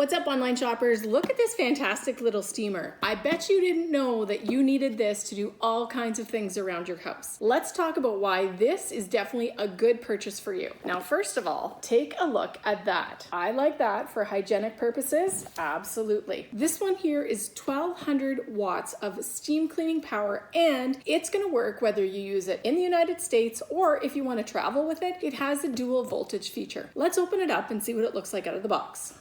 What's up, online shoppers? Look at this fantastic little steamer. I bet you didn't know that you needed this to do all kinds of things around your house. Let's talk about why this is definitely a good purchase for you. Now, first of all, take a look at that. I like that for hygienic purposes. Absolutely. This one here is 1200 watts of steam cleaning power, and it's going to work whether you use it in the United States or if you want to travel with it. It has a dual voltage feature. Let's open it up and see what it looks like out of the box.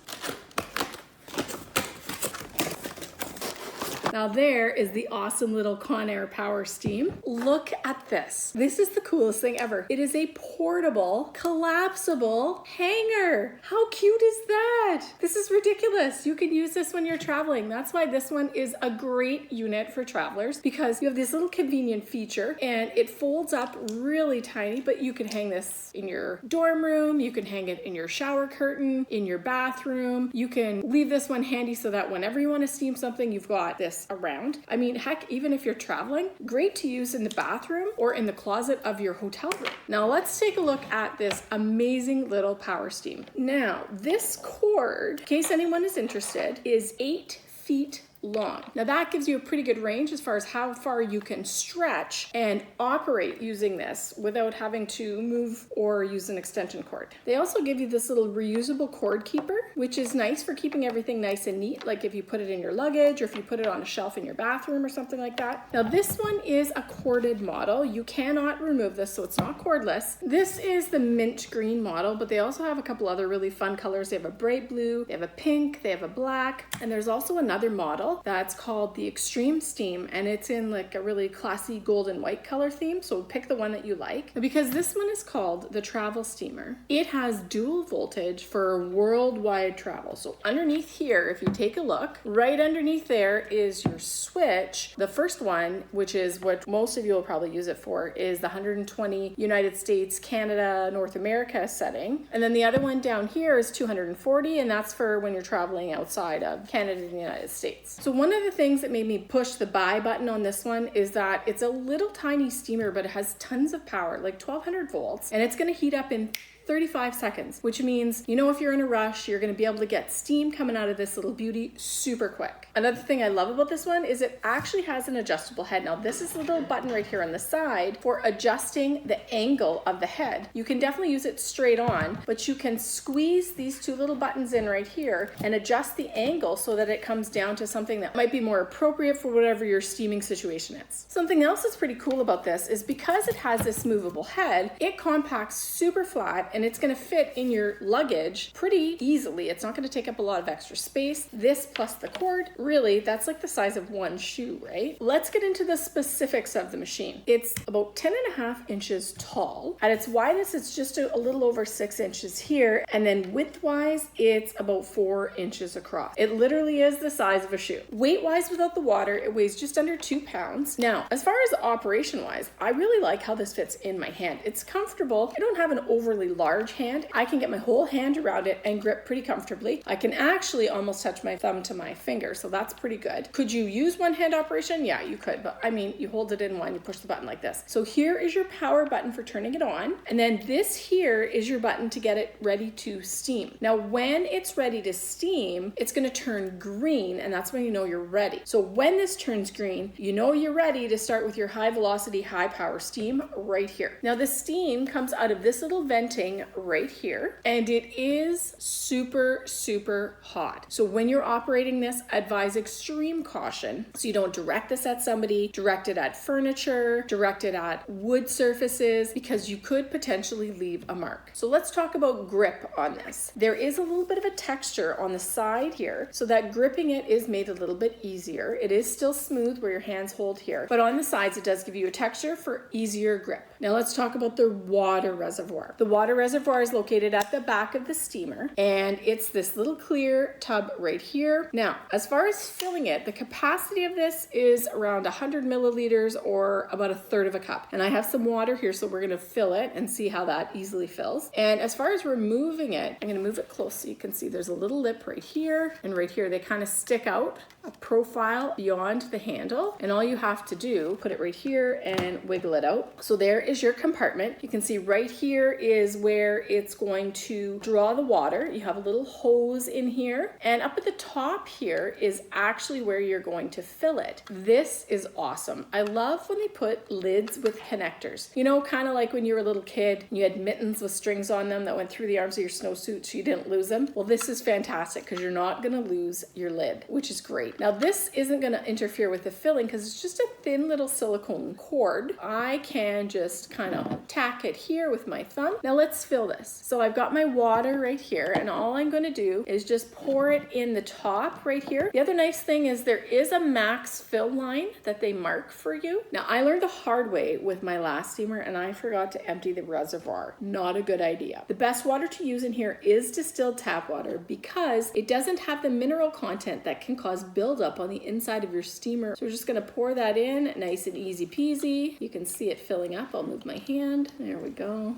Now there is the awesome little Conair Power Steam. Look at this. This is the coolest thing ever. It is a portable, collapsible hanger. How cute is that? This is ridiculous. You can use this when you're traveling. That's why this one is a great unit for travelers, because you have this little convenient feature and it folds up really tiny, but you can hang this in your dorm room. You can hang it in your shower curtain, in your bathroom. You can leave this one handy so that whenever you want to steam something, you've got this around. I mean, heck, even if you're traveling, great to use in the bathroom or in the closet of your hotel room. Now let's take a look at this amazing little Power Steam. Now, this cord, in case anyone is interested, is 8 feet long. Now that gives you a pretty good range as far as how far you can stretch and operate using this without having to move or use an extension cord. They also give you this little reusable cord keeper, which is nice for keeping everything nice and neat, like if you put it in your luggage or if you put it on a shelf in your bathroom or something like that. Now this one is a corded model. You cannot remove this, so it's not cordless. This is the mint green model, but they also have a couple other really fun colors. They have a bright blue, they have a pink, they have a black, and there's also another model that's called the Extreme Steam, and it's in like a really classy gold and white color theme, so pick the one that you like. Because this one is called the Travel Steamer, it has dual voltage for worldwide travel. So underneath here, if you take a look, right underneath there is your switch. The first one, which is what most of you will probably use it for, is the 120 United States, Canada, North America setting. And then the other one down here is 240, and that's for when you're traveling outside of Canada and the United States. So one of the things that made me push the buy button on this one is that it's a little tiny steamer, but it has tons of power, like 1200 volts, and it's going to heat up in 35 seconds, which means, you know, if you're in a rush, you're going to be able to get steam coming out of this little beauty super quick. Another thing I love about this one is it actually has an adjustable head. Now this is a little button right here on the side for adjusting the angle of the head. You can definitely use it straight on, but you can squeeze these two little buttons in right here and adjust the angle so that it comes down to something that might be more appropriate for whatever your steaming situation is. Something else that's pretty cool about this is because it has this movable head, it compacts super flat and it's going to fit in your luggage pretty easily. It's not going to take up a lot of extra space. This plus the cord, really, that's like the size of one shoe, right? Let's get into the specifics of the machine. It's about 10.5 inches tall. At its widest, it's just a little over 6 inches here. And then width-wise, it's about 4 inches across. It literally is the size of a shoe. Weight-wise, without the water, it weighs just under 2 pounds. Now, as far as operation-wise, I really like how this fits in my hand. It's comfortable. I don't have an overly large hand. I can get my whole hand around it and grip pretty comfortably. I can actually almost touch my thumb to my finger, so that's pretty good. Could you use one hand operation? Yeah, you could, but I mean, you hold it in one, you push the button like this. So here is your power button for turning it on, and then this here is your button to get it ready to steam. Now, when it's ready to steam, it's going to turn green, and that's when you know you're ready. So when this turns green, you know you're ready to start with your high velocity, high power steam right here. Now, the steam comes out of this little venting right here, and it is super hot. So when you're operating this, advise extreme caution so you don't direct this at somebody, direct it at furniture, direct it at wood surfaces, because you could potentially leave a mark. So let's talk about grip on this. There is a little bit of a texture on the side here, so that gripping it is made a little bit easier. It is still smooth where your hands hold here, but on the sides it does give you a texture for easier grip. Now let's talk about the water reservoir. The water reservoir is located at the back of the steamer, and it's this little clear tub right here. Now, as far as filling it, the capacity of this is around 100 milliliters or about a third of a cup. And I have some water here, so we're gonna fill it and see how that easily fills. And as far as removing it, I'm gonna move it close so you can see there's a little lip right here and right here. They kind of stick out a profile beyond the handle, and all you have to do, put it right here and wiggle it out. So there is your compartment. You can see right here is where it's going to draw the water. You have a little hose in here, and up at the top here is actually where you're going to fill it. This is awesome. I love when they put lids with connectors. You know, kind of like when you were a little kid, and you had mittens with strings on them that went through the arms of your snowsuit so you didn't lose them. Well, this is fantastic because you're not going to lose your lid, which is great. Now, this isn't going to interfere with the filling because it's just a thin little silicone cord. I can just kind of tack it here with my thumb. Now let's fill this. So I've got my water right here, and all I'm going to do is just pour it in the top right here. The other nice thing is there is a max fill line that they mark for you. Now, I learned the hard way with my last steamer, and I forgot to empty the reservoir. Not a good idea. The best water to use in here is distilled tap water because it doesn't have the mineral content that can cause buildup on the inside of your steamer. So we're just going to pour that in, nice and easy peasy. You can see it filling up. I'll move my hand. There we go.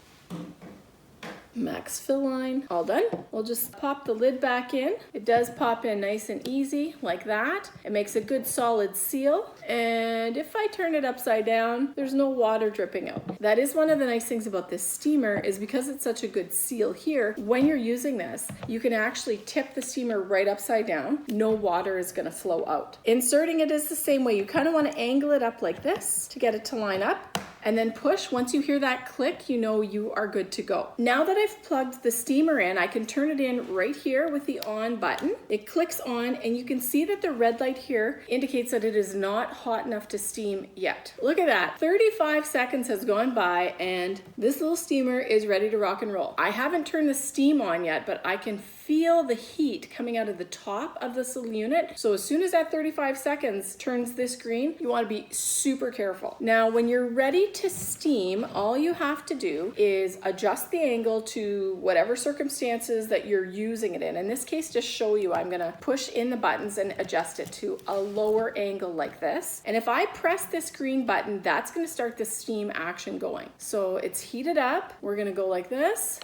Max fill line, all done. We'll just pop the lid back in. It does pop in nice and easy like that. It makes a good solid seal. And if I turn it upside down, there's no water dripping out. That is one of the nice things about this steamer is because it's such a good seal here, when you're using this, you can actually tip the steamer right upside down. No water is gonna flow out. Inserting it is the same way. You kind of want to angle it up like this to get it to line up. And then push. Once you hear that click, you know you are good to go. Now that I've plugged the steamer in, I can turn it in right here with the on button. It clicks on, and you can see that the red light here indicates that it is not hot enough to steam yet. Look at that. 35 seconds has gone by, and this little steamer is ready to rock and roll. I haven't turned the steam on yet, but I can feel the heat coming out of the top of this little unit. So as soon as that 35 seconds turns this green, you want to be super careful. Now, when you're ready to steam, all you have to do is adjust the angle to whatever circumstances that you're using it in. In this case, just show you, I'm gonna push in the buttons and adjust it to a lower angle like this. And if I press this green button, that's gonna start the steam action going. So it's heated up. We're gonna go like this.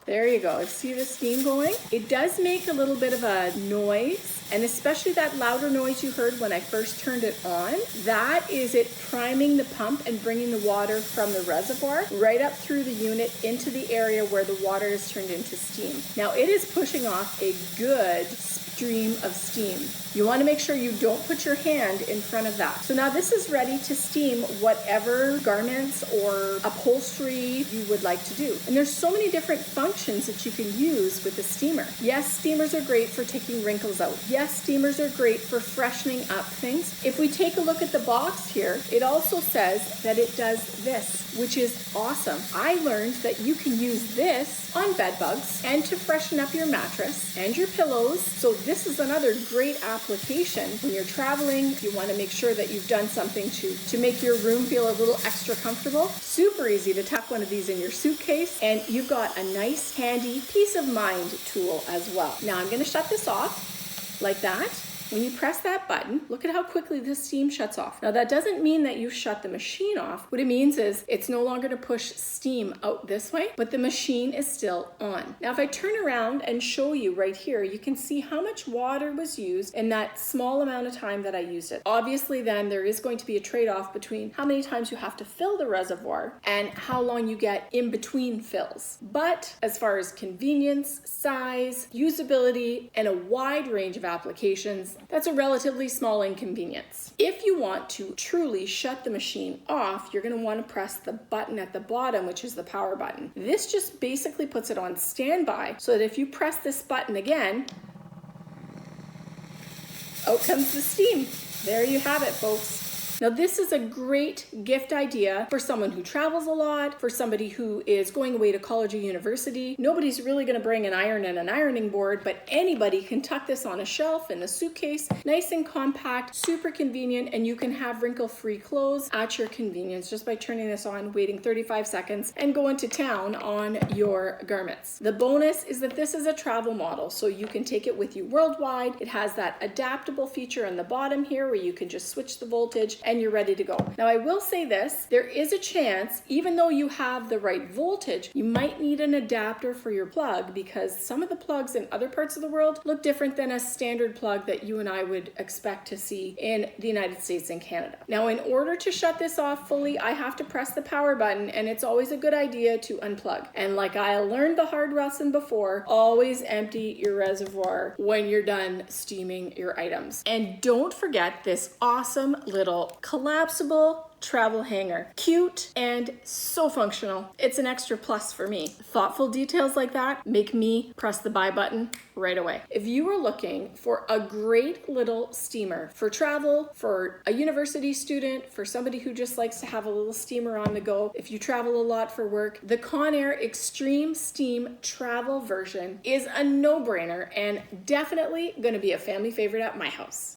There you go. See the steam going? It does make a little bit of a noise, and especially that louder noise you heard when I first turned it on, that is it priming the pump and bringing the water from the reservoir right up through the unit into the area where the water is turned into steam. Now it is pushing off a good stream of steam. You want to make sure you don't put your hand in front of that. So now this is ready to steam whatever garments or upholstery you would like to do. And there's so many different functions that you can use with the steamer. Yes, steamers are great for taking wrinkles out. Yes, steamers are great for freshening up things. If we take a look at the box here, it also says that it does this, which is awesome. I learned that you can use this on bed bugs and to freshen up your mattress and your pillows. So this is another great application when you're traveling. You want to make sure that you've done something to make your room feel a little extra comfortable. Super easy to tuck one of these in your suitcase, and you've got a nice handy peace of mind tool as well. Now I'm going to shut this off like that. When you press that button, look at how quickly the steam shuts off. Now that doesn't mean that you shut the machine off. What it means is it's no longer to push steam out this way, but the machine is still on. Now if I turn around and show you right here, you can see how much water was used in that small amount of time that I used it. Obviously then there is going to be a trade-off between how many times you have to fill the reservoir and how long you get in between fills. But as far as convenience, size, usability, and a wide range of applications, that's a relatively small inconvenience. If you want to truly shut the machine off, you're going to want to press the button at the bottom, which is the power button. This just basically puts it on standby so that if you press this button again, out comes the steam. There you have it, folks. Now this is a great gift idea for someone who travels a lot, for somebody who is going away to college or university. Nobody's really going to bring an iron and an ironing board, but anybody can tuck this on a shelf in a suitcase, nice and compact, super convenient, and you can have wrinkle-free clothes at your convenience just by turning this on, waiting 35 seconds, and going to town on your garments. The bonus is that this is a travel model, so you can take it with you worldwide. It has that adaptable feature on the bottom here where you can just switch the voltage and you're ready to go. Now I will say this, there is a chance, even though you have the right voltage, you might need an adapter for your plug because some of the plugs in other parts of the world look different than a standard plug that you and I would expect to see in the United States and Canada. Now, in order to shut this off fully, I have to press the power button, and it's always a good idea to unplug. And like I learned the hard lesson before, always empty your reservoir when you're done steaming your items. And don't forget this awesome little collapsible travel hanger. Cute and so functional. It's an extra plus for me. Thoughtful details like that make me press the buy button right away. If you are looking for a great little steamer for travel, for a university student, for somebody who just likes to have a little steamer on the go, if you travel a lot for work, the Conair Extreme Steam Travel version is a no-brainer and definitely going to be a family favorite at my house.